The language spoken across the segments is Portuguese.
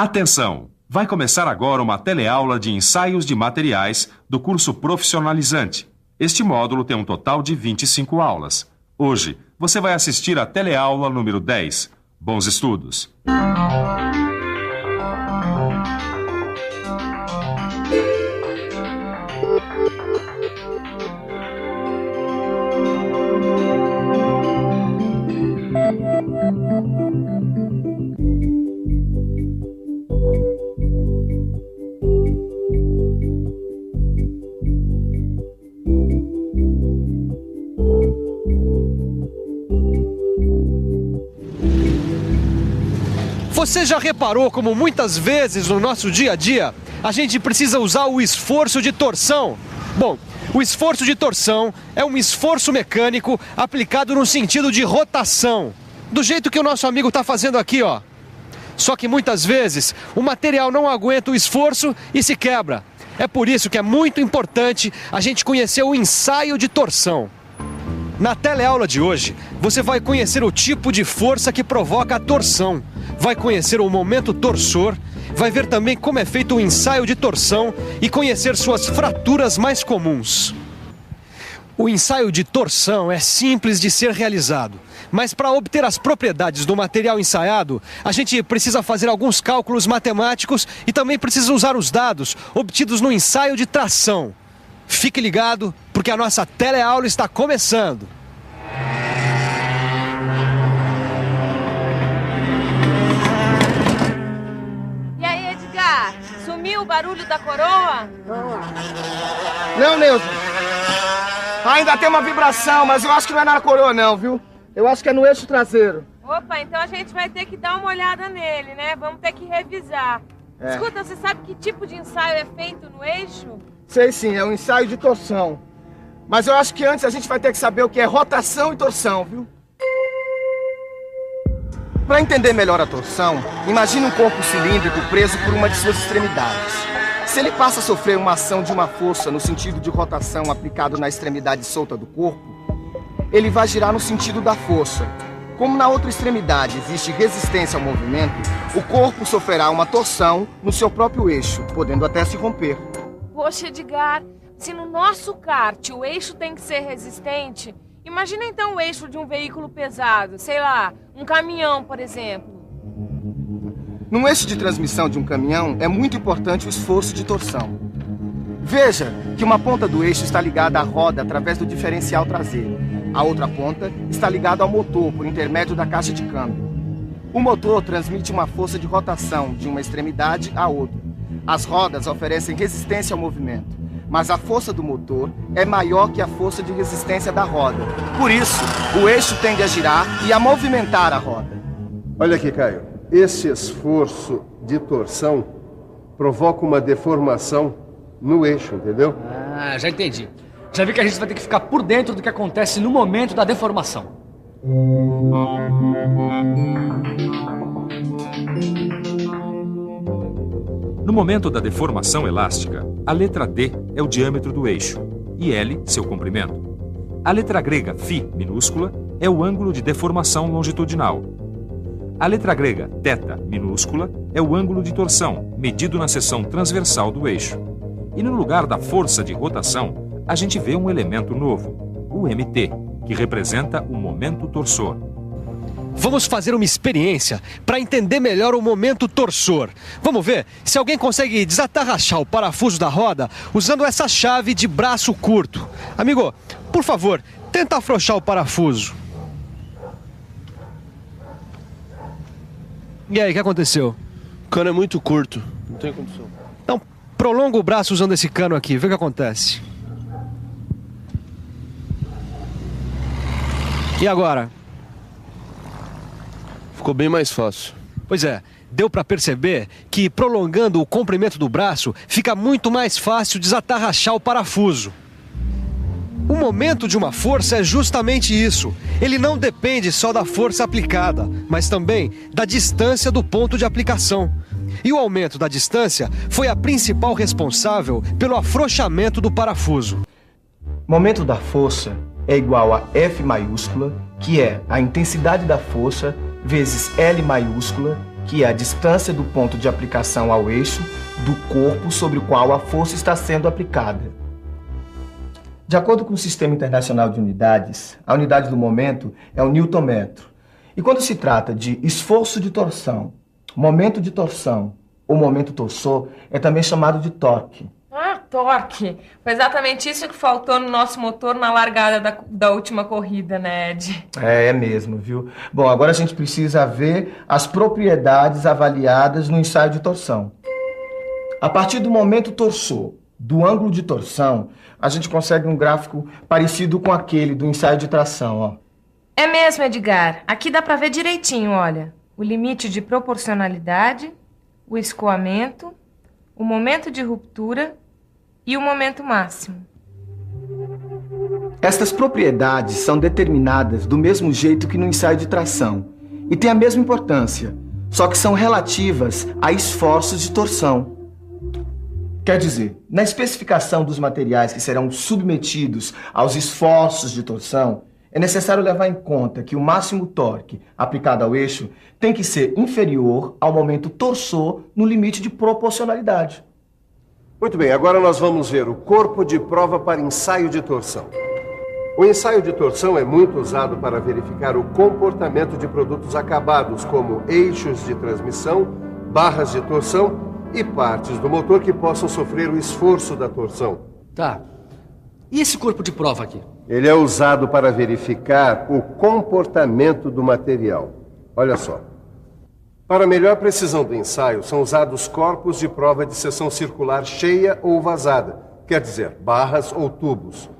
Atenção! Vai começar agora uma teleaula de ensaios de materiais do curso profissionalizante. Este módulo tem um total de 25 aulas. Hoje, você vai assistir a teleaula número 10. Bons estudos! Você já reparou como muitas vezes no nosso dia a dia a gente precisa usar o esforço de torção? Bom, o esforço de torção é um esforço mecânico aplicado no sentido de rotação, do jeito que o nosso amigo está fazendo aqui, ó. Só que muitas vezes o material não aguenta o esforço e se quebra. É por isso que é muito importante a gente conhecer o ensaio de torção. Na teleaula de hoje, você vai conhecer o tipo de força que provoca a torção, vai conhecer o momento torsor, vai ver também como é feito o ensaio de torção e conhecer suas fraturas mais comuns. O ensaio de torção é simples de ser realizado, mas para obter as propriedades do material ensaiado, a gente precisa fazer alguns cálculos matemáticos e também precisa usar os dados obtidos no ensaio de tração. Fique ligado, porque a nossa teleaula está começando. E aí, Edgar? Sumiu o barulho da coroa? Não, Neuza. Ainda tem uma vibração, mas eu acho que não é na coroa não, viu? Eu acho que é no eixo traseiro. Opa, então a gente vai ter que dar uma olhada nele, né? Vamos ter que revisar. Escuta, você sabe que tipo de ensaio é feito no eixo? Sei sim, é um ensaio de torção. Mas eu acho que antes a gente vai ter que saber o que é rotação e torção, viu? Para entender melhor a torção, imagine um corpo cilíndrico preso por uma de suas extremidades. Se ele passa a sofrer uma ação de uma força no sentido de rotação aplicado na extremidade solta do corpo, ele vai girar no sentido da força. Como na outra extremidade existe resistência ao movimento, o corpo sofrerá uma torção no seu próprio eixo, podendo até se romper. Poxa, Edgar, se no nosso kart o eixo tem que ser resistente, imagina então o eixo de um veículo pesado, sei lá, um caminhão, por exemplo. No eixo de transmissão de um caminhão é muito importante o esforço de torção. Veja que uma ponta do eixo está ligada à roda através do diferencial traseiro. A outra ponta está ligada ao motor por intermédio da caixa de câmbio. O motor transmite uma força de rotação de uma extremidade à outra. As rodas oferecem resistência ao movimento, mas a força do motor é maior que a força de resistência da roda. Por isso, o eixo tende a girar e a movimentar a roda. Olha aqui, Caio. Esse esforço de torção provoca uma deformação no eixo, entendeu? Ah, já entendi. Já vi que a gente vai ter que ficar por dentro do que acontece no momento da deformação. No momento da deformação elástica, a letra D é o diâmetro do eixo e L seu comprimento. A letra grega φ minúscula é o ângulo de deformação longitudinal. A letra grega θ minúscula é o ângulo de torção, medido na seção transversal do eixo. E no lugar da força de rotação, a gente vê um elemento novo, o MT, que representa o momento torsor. Vamos fazer uma experiência para entender melhor o momento torsor. Vamos ver se alguém consegue desatarrachar o parafuso da roda usando essa chave de braço curto. Amigo, por favor, tenta afrouxar o parafuso. E aí, o que aconteceu? O cano é muito curto, não tem condição. Então, prolonga o braço usando esse cano aqui, vê o que acontece. E agora? Ficou bem mais fácil. Pois é, deu para perceber que prolongando o comprimento do braço fica muito mais fácil desatarrachar o parafuso. O momento de uma força é justamente isso. Ele não depende só da força aplicada, mas também da distância do ponto de aplicação. E o aumento da distância foi a principal responsável pelo afrouxamento do parafuso. Momento da força é igual a F maiúscula, que é a intensidade da força, vezes L maiúscula, que é a distância do ponto de aplicação ao eixo do corpo sobre o qual a força está sendo aplicada. De acordo com o Sistema Internacional de Unidades, a unidade do momento é o newtonmetro. E quando se trata de esforço de torção, momento de torção ou momento torsor, é também chamado de torque. Ah, torque! Foi exatamente isso que faltou no nosso motor na largada da última corrida, né, Ed? É mesmo, viu? Bom, agora a gente precisa ver as propriedades avaliadas no ensaio de torção. A partir do momento torsor, do ângulo de torção, a gente consegue um gráfico parecido com aquele do ensaio de tração, ó. É mesmo, Edgar. Aqui dá pra ver direitinho, olha. O limite de proporcionalidade, o escoamento, o momento de ruptura e o momento máximo. Estas propriedades são determinadas do mesmo jeito que no ensaio de tração e têm a mesma importância, só que são relativas a esforços de torção. Quer dizer, na especificação dos materiais que serão submetidos aos esforços de torção, é necessário levar em conta que o máximo torque aplicado ao eixo tem que ser inferior ao momento torsor no limite de proporcionalidade. Muito bem, agora nós vamos ver o corpo de prova para ensaio de torção. O ensaio de torção é muito usado para verificar o comportamento de produtos acabados, como eixos de transmissão, barras de torção e partes do motor que possam sofrer o esforço da torção. Tá. E esse corpo de prova aqui? Ele é usado para verificar o comportamento do material. Olha só. Para melhor precisão do ensaio, são usados corpos de prova de seção circular cheia ou vazada, quer dizer, barras ou tubos.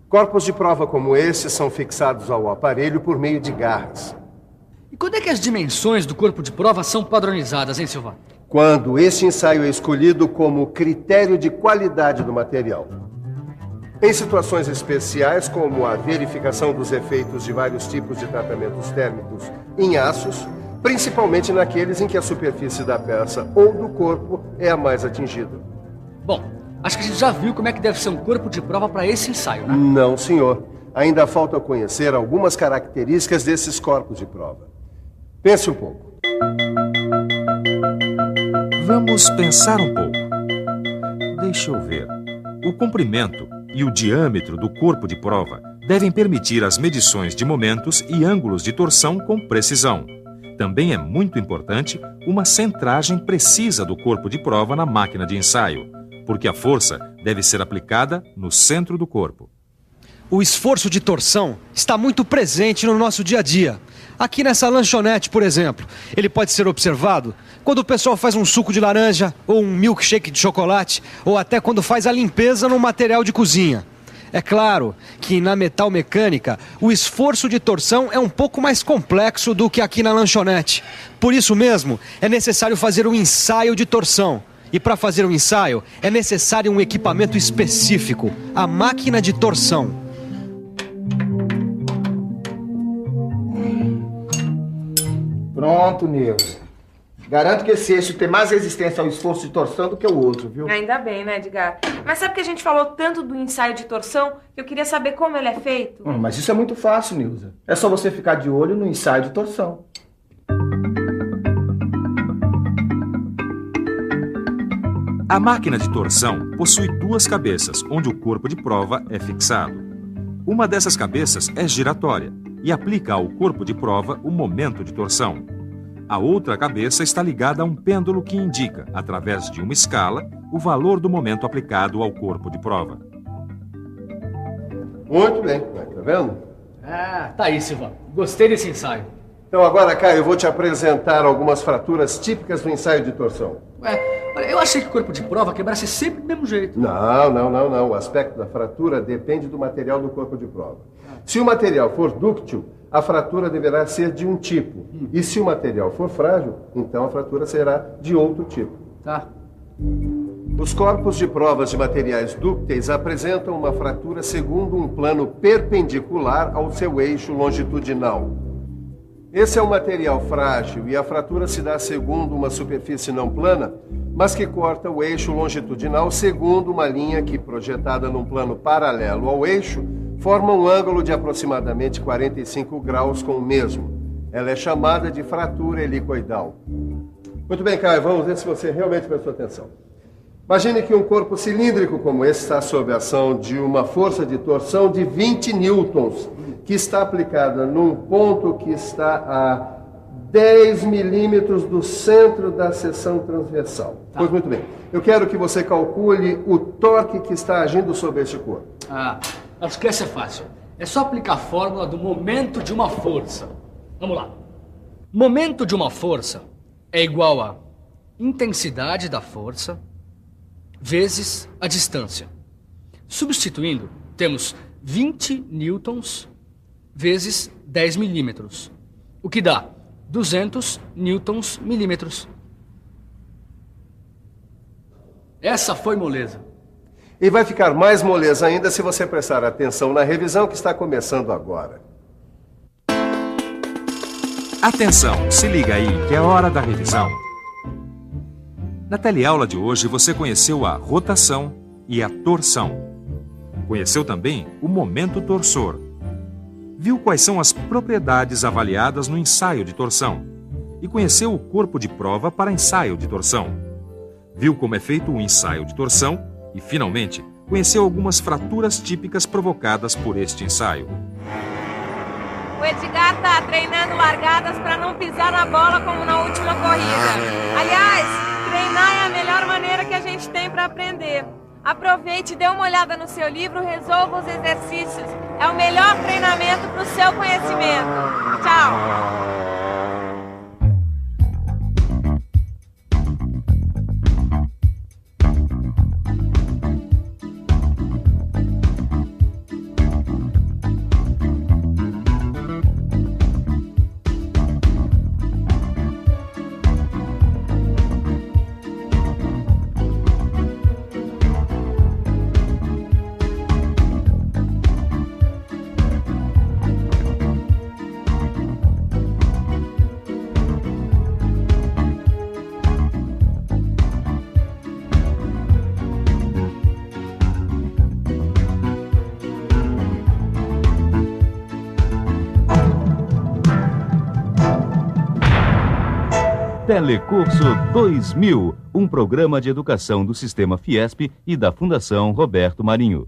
Corpos de prova como esse são fixados ao aparelho por meio de garras. E quando é que as dimensões do corpo de prova são padronizadas, hein, Silva? Quando esse ensaio é escolhido como critério de qualidade do material. Em situações especiais, como a verificação dos efeitos de vários tipos de tratamentos térmicos em aços, principalmente naqueles em que a superfície da peça ou do corpo é a mais atingida. Bom, acho que a gente já viu como é que deve ser um corpo de prova para esse ensaio, né? Não, senhor. Ainda falta conhecer algumas características desses corpos de prova. Pense um pouco. Vamos pensar um pouco. Deixa eu ver. O comprimento e o diâmetro do corpo de prova devem permitir as medições de momentos e ângulos de torção com precisão. Também é muito importante uma centragem precisa do corpo de prova na máquina de ensaio, porque a força deve ser aplicada no centro do corpo. O esforço de torção está muito presente no nosso dia a dia. Aqui nessa lanchonete, por exemplo, ele pode ser observado quando o pessoal faz um suco de laranja, ou um milkshake de chocolate, ou até quando faz a limpeza no material de cozinha. É claro que na metalmecânica, o esforço de torção é um pouco mais complexo do que aqui na lanchonete. Por isso mesmo, é necessário fazer um ensaio de torção. E para fazer um ensaio, é necessário um equipamento específico, a máquina de torção. Pronto, Neuza. Garanto que esse eixo tem mais resistência ao esforço de torção do que o outro, viu? Ainda bem, né, Edgar? Mas sabe que a gente falou tanto do ensaio de torção que eu queria saber como ele é feito? Mas isso é muito fácil, Neuza. É só você ficar de olho no ensaio de torção. A máquina de torção possui duas cabeças, onde o corpo de prova é fixado. Uma dessas cabeças é giratória e aplica ao corpo de prova o momento de torção. A outra cabeça está ligada a um pêndulo que indica, através de uma escala, o valor do momento aplicado ao corpo de prova. Muito bem, tá vendo? Ah, tá aí, Silva. Gostei desse ensaio. Então agora, Caio, eu vou te apresentar algumas fraturas típicas do ensaio de torção. Olha, eu achei que o corpo de prova quebrasse sempre do mesmo jeito. Não. O aspecto da fratura depende do material do corpo de prova. Se o material for dúctil, a fratura deverá ser de um tipo. E se o material for frágil, então a fratura será de outro tipo. Tá. Os corpos de provas de materiais dúcteis apresentam uma fratura segundo um plano perpendicular ao seu eixo longitudinal. Esse é um material frágil e a fratura se dá segundo uma superfície não plana, mas que corta o eixo longitudinal segundo uma linha que, projetada num plano paralelo ao eixo, forma um ângulo de aproximadamente 45 graus com o mesmo. Ela é chamada de fratura helicoidal. Muito bem, Caio, vamos ver se você realmente prestou atenção. Imagine que um corpo cilíndrico como esse está sob a ação de uma força de torção de 20 newtons, que está aplicada num ponto que está a 10 milímetros do centro da seção transversal. Tá. Pois muito bem. Eu quero que você calcule o torque que está agindo sobre este corpo. Acho que essa é fácil. É só aplicar a fórmula do momento de uma força. Vamos lá. Momento de uma força é igual a intensidade da força vezes a distância. Substituindo, temos 20 newtons vezes 10 milímetros, o que dá 200 newtons milímetros. Essa foi moleza. E vai ficar mais moleza ainda se você prestar atenção na revisão que está começando agora. Atenção, se liga aí que é hora da revisão. Na teleaula de hoje você conheceu a rotação e a torção. Conheceu também o momento torsor. Viu quais são as propriedades avaliadas no ensaio de torção. E conheceu o corpo de prova para ensaio de torção. Viu como é feito o ensaio de torção e, finalmente, conheceu algumas fraturas típicas provocadas por este ensaio. O Edgar tá treinando largadas para não pisar na bola como na última corrida. Aliás, treinar é a melhor maneira que a gente tem para aprender. Aproveite, dê uma olhada no seu livro, resolva os exercícios. É o melhor treinamento para o seu conhecimento. Tchau! Telecurso 2000, um programa de educação do Sistema Fiesp e da Fundação Roberto Marinho.